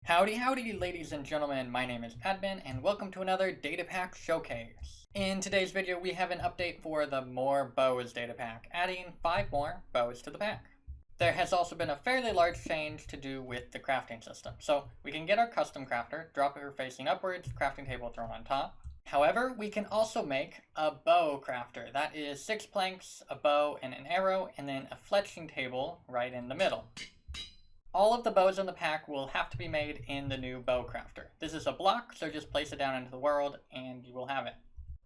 Howdy howdy ladies and gentlemen, my name is Admin and welcome to another Datapack showcase. In today's video we have an update for the Moar bows datapack, adding 5 more bows to the pack. There has also been a fairly large change to do with the crafting system. So we can get our custom crafter, drop her facing upwards, crafting table thrown on top. However, we can also make a bow crafter. That is 6 planks, a bow and an arrow, and then a fletching table right in the middle. All of the bows in the pack will have to be made in the new bow crafter. This is a block, so just place it down into the world and you will have it.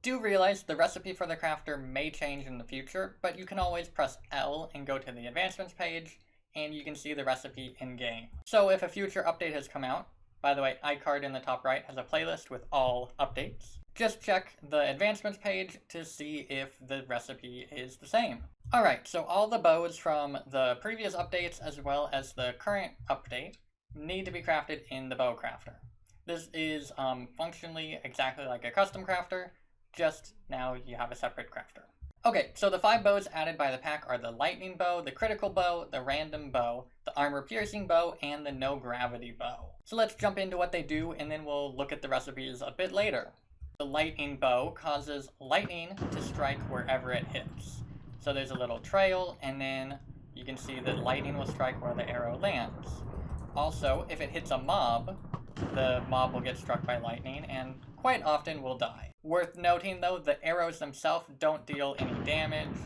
Do realize the recipe for the crafter may change in the future, but you can always press L and go to the advancements page and you can see the recipe in game. So if a future update has come out, by the way, iCard in the top right has a playlist with all updates. Just check the advancements page to see if the recipe is the same. Alright, so all the bows from the previous updates as well as the current update need to be crafted in the bow crafter. This is functionally exactly like a custom crafter, just now you have a separate crafter. Okay, so the 5 bows added by the pack are the lightning bow, the critical bow, the random bow, the armor piercing bow, and the no gravity bow. So let's jump into what they do and then we'll look at the recipes a bit later. The lightning bow causes lightning to strike wherever it hits. So there's a little trail, and then you can see that lightning will strike where the arrow lands. Also, if it hits a mob, the mob will get struck by lightning and quite often will die. Worth noting though, the arrows themselves don't deal any damage,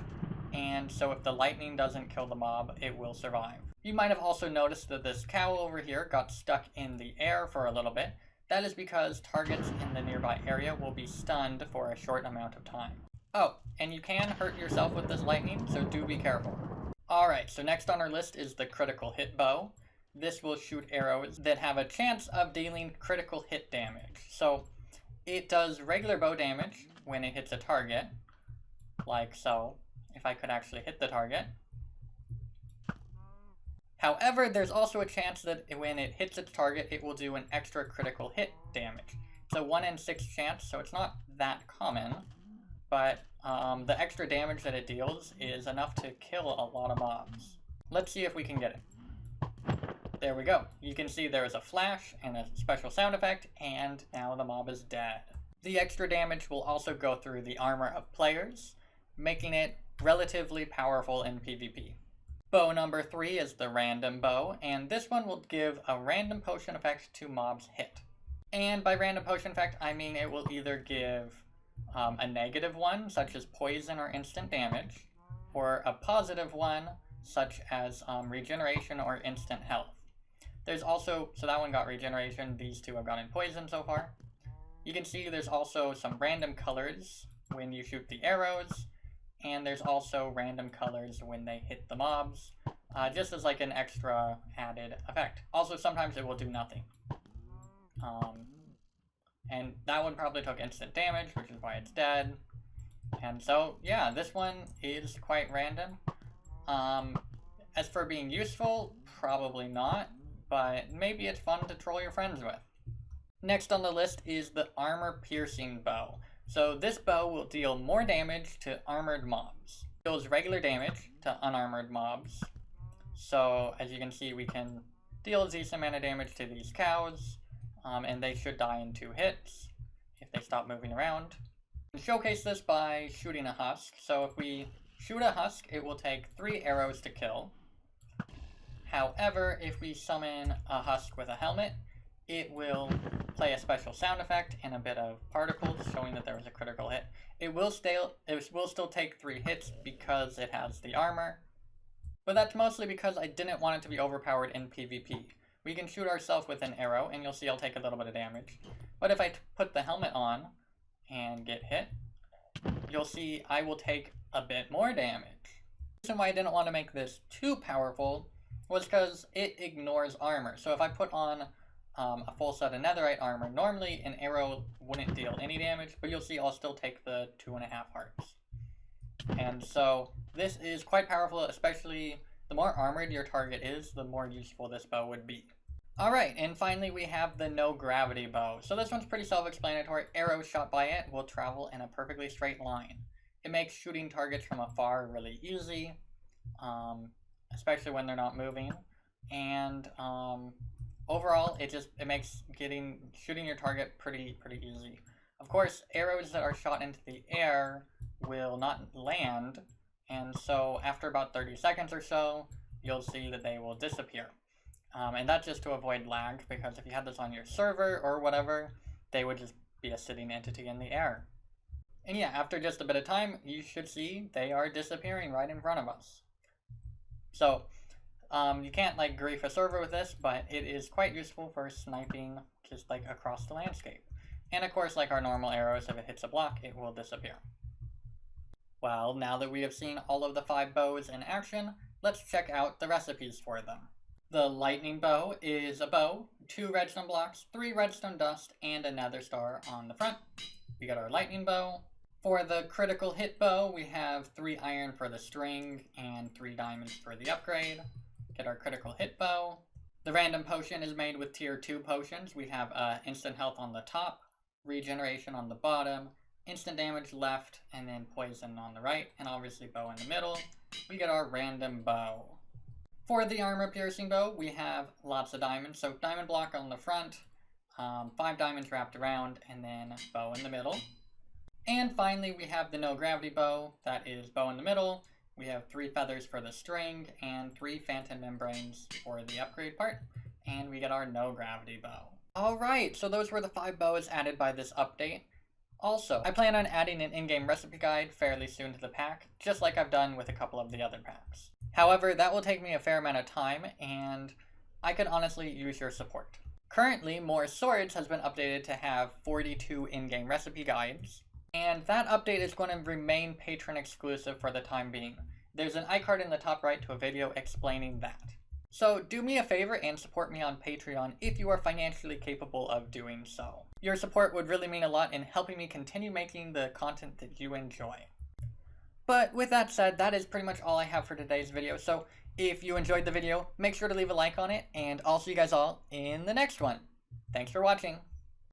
and so if the lightning doesn't kill the mob, it will survive. You might have also noticed that this cow over here got stuck in the air for a little bit. That is because targets in the nearby area will be stunned for a short amount of time. Oh, and you can hurt yourself with this lightning, so do be careful. Alright, so next on our list is the critical hit bow. This will shoot arrows that have a chance of dealing critical hit damage. So it does regular bow damage when it hits a target, like so, if I could actually hit the target. However, there's also a chance that when it hits its target, it will do an extra critical hit damage. It's a 1 in 6 chance, so it's not that common, but the extra damage that it deals is enough to kill a lot of mobs. Let's see if we can get it. There we go. You can see there is a flash and a special sound effect, and now the mob is dead. The extra damage will also go through the armor of players, making it relatively powerful in PvP. Bow number 3 is the random bow, and this one will give a random potion effect to mobs hit. And by random potion effect, I mean it will either give a negative one, such as poison or instant damage, or a positive one, such as regeneration or instant health. There's also, so that one got regeneration, these two have gotten poison so far. You can see there's also some random colors when you shoot the arrows, and there's also random colors when they hit the mobs, just as like an extra added effect. Also, sometimes it will do nothing. And that one probably took instant damage, which is why it's dead. And so, yeah, this one is quite random. As for being useful, probably not, but maybe it's fun to troll your friends with. Next on the list is the armor piercing bow. So this bow will deal more damage to armored mobs. It deals regular damage to unarmored mobs. So as you can see, we can deal a decent amount of damage to these cows, and they should die in 2 hits if they stop moving around. We showcase this by shooting a husk. So if we shoot a husk, it will take 3 arrows to kill. However, if we summon a husk with a helmet, it will play a special sound effect and a bit of particles showing that there was a critical hit. It will still take 3 hits because it has the armor, but that's mostly because I didn't want it to be overpowered in PvP. We can shoot ourselves with an arrow and you'll see I'll take a little bit of damage. But if I put the helmet on and get hit, you'll see I will take a bit more damage. The reason why I didn't want to make this too powerful was because it ignores armor. So if I put on a full set of netherite armor, normally an arrow wouldn't deal any damage, but you'll see I'll still take the 2.5 hearts. And so this is quite powerful, especially the more armored your target is, the more useful this bow would be. Alright, and finally we have the no gravity bow. So this one's pretty self-explanatory. Arrows shot by it will travel in a perfectly straight line. It makes shooting targets from afar really easy, especially when they're not moving. And overall, it makes shooting your target pretty easy. Of course, arrows that are shot into the air will not land, and so after about 30 seconds or so, you'll see that they will disappear. And that's just to avoid lag, because if you had this on your server or whatever, they would just be a sitting entity in the air. And yeah, after just a bit of time, you should see they are disappearing right in front of us. So, you can't like grief a server with this, but it is quite useful for sniping just like across the landscape. And of course, like our normal arrows, if it hits a block, it will disappear. Well, now that we have seen all of the 5 bows in action, let's check out the recipes for them. The lightning bow is a bow, 2 redstone blocks, 3 redstone dust, and a nether star on the front. We got our lightning bow. For the critical hit bow, we have 3 iron for the string and 3 diamonds for the upgrade. Get our critical hit bow. The random potion is made with tier 2 potions. We have instant health on the top, regeneration on the bottom, instant damage left, and then poison on the right, and obviously bow in the middle. We get our random bow. For the armor piercing bow, we have lots of diamonds. So diamond block on the front, 5 diamonds wrapped around, and then bow in the middle. And finally, we have the no gravity bow. That is bow in the middle. We have 3 feathers for the string and 3 phantom membranes for the upgrade part. And we get our no gravity bow. Alright, so those were the 5 bows added by this update. Also, I plan on adding an in-game recipe guide fairly soon to the pack, just like I've done with a couple of the other packs. However, that will take me a fair amount of time, and I could honestly use your support. Currently, Moar Swords has been updated to have 42 in-game recipe guides, and that update is going to remain patron exclusive for the time being. There's an iCard in the top right to a video explaining that. So do me a favor and support me on Patreon if you are financially capable of doing so. Your support would really mean a lot in helping me continue making the content that you enjoy. But with that said, that is pretty much all I have for today's video, so if you enjoyed the video, make sure to leave a like on it, and I'll see you guys all in the next one. Thanks for watching.